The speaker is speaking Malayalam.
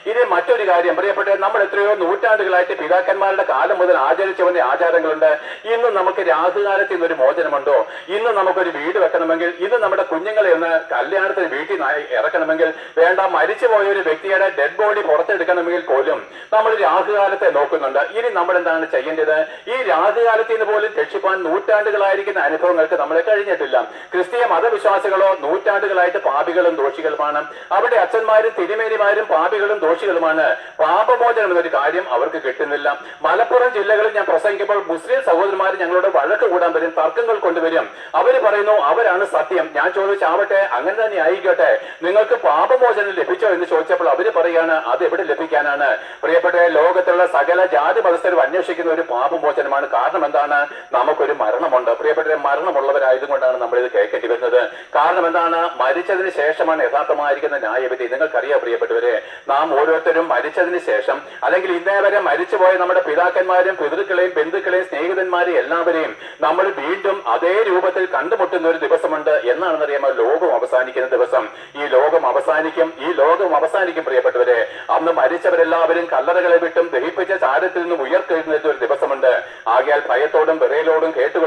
ഇനി മറ്റൊരു കാര്യം പ്രിയപ്പെട്ട, നമ്മൾ എത്രയോ നൂറ്റാണ്ടുകളായിട്ട് പിതാക്കന്മാരുടെ കാലം മുതൽ ആചരിച്ചു വന്ന ആചാരങ്ങളുണ്ട്. ഇന്ന് നമുക്ക് രാഹുകാലത്ത് നിന്നൊരു മോചനമുണ്ടോ? ഇന്ന് നമുക്കൊരു വീട് വെക്കണമെങ്കിൽ, ഇന്ന് നമ്മുടെ കുഞ്ഞുങ്ങളെ ഒന്ന് കല്യാണത്തിന് വീട്ടിൽ ഇറക്കണമെങ്കിൽ, വേണ്ട മരിച്ചുപോയ ഒരു വ്യക്തിയുടെ ഡെഡ് ബോഡി പുറത്തെടുക്കണമെങ്കിൽ പോലും നമ്മൾ രാഹുകാലത്തെ നോക്കുന്നുണ്ട്. ഇനി നമ്മൾ എന്താണ് ചെയ്യേണ്ടത്? ഈ രാഹുകാലത്ത് നിന്ന് പോലും രക്ഷിപ്പാൻ നൂറ്റാണ്ടുകളായിരിക്കുന്ന അനുഭവങ്ങൾക്ക് നമ്മളെ കഴിഞ്ഞിട്ടില്ല. ക്രിസ്തീയ മതവിശ്വാസികളോ നൂറ്റാണ്ടുകളായിട്ട് പാപികളും ദോഷികളുമാണ്. അവിടെ അച്ഛന്മാരും തിരുമേനിമാരും പാപികളും ദോഷികളുമാണ്. പാപമോചനം എന്നൊരു കാര്യം അവർക്ക് കിട്ടുന്നില്ല. മലപ്പുറം ജില്ലകളിൽ ഞാൻ പ്രസംഗിക്കുമ്പോൾ മുസ്ലിം സഹോദരന്മാർ ഞങ്ങളോട് വഴക്ക് കൂടാൻ വരും, തർക്കങ്ങൾ കൊണ്ടുവരും. അവര് പറയുന്നു അവരാണ് സത്യം. ഞാൻ ചോദിച്ചാവട്ടെ, അങ്ങനെ തന്നെ ആയിക്കോട്ടെ, നിങ്ങൾക്ക് പാപമോചനം ലഭിച്ചോ എന്ന് ചോദിച്ചപ്പോൾ അവര് പറയാണ് അത് എവിടെ ലഭിക്കാനാണ്? പ്രിയപ്പെട്ട, ലോകത്തുള്ള സകല ജാതി മതസ്ഥരും അന്വേഷിക്കുന്ന ഒരു പാപമോചനമാണ്. കാരണം എന്താണ്? നമുക്കൊരു മരണമുണ്ട്. പ്രിയപ്പെട്ട, മരണമുള്ളവരായതുകൊണ്ടാണ് നമ്മൾ ഇത് കേൾക്കേണ്ടി വരുന്നത്. കാരണം എന്താണ്? മരിച്ചതിന് ശേഷമാണ് യഥാർത്ഥമായിരിക്കുന്ന ന്യായവിധി. നിങ്ങൾക്കറിയാം പ്രിയപ്പെട്ടവരെ, നാം ഓരോരുത്തരും മരിച്ചതിന് ശേഷം, അല്ലെങ്കിൽ ഇന്നേ വരെ മരിച്ചുപോയ നമ്മുടെ പിതാക്കന്മാരും പിതൃക്കളെയും ബന്ധുക്കളെയും സ്നേഹിതന്മാരെയും എല്ലാവരെയും നമ്മൾ വീണ്ടും അതേ രൂപത്തിൽ കണ്ടുമുട്ടുന്ന ഒരു ദിവസമുണ്ട്. എന്നാണെന്നറിയാമോ? ലോകം അവസാനിക്കുന്ന ദിവസം. ഈ ലോകം അവസാനിക്കും, ഈ ലോകം അവസാനിക്കും പ്രിയപ്പെട്ടവരെ. അന്ന് മരിച്ചവരെല്ലാവരും കല്ലറകളെ വിട്ടും ദഹിപ്പിച്ച ചാരത്തിൽ നിന്നും ഉയർത്തെഴുന്നേറ്റ ഒരു ദിവസമുണ്ട്. ആകയാൽ ഭയത്തോടും വിറയലോടും കേട്ടുകൊള്ളും.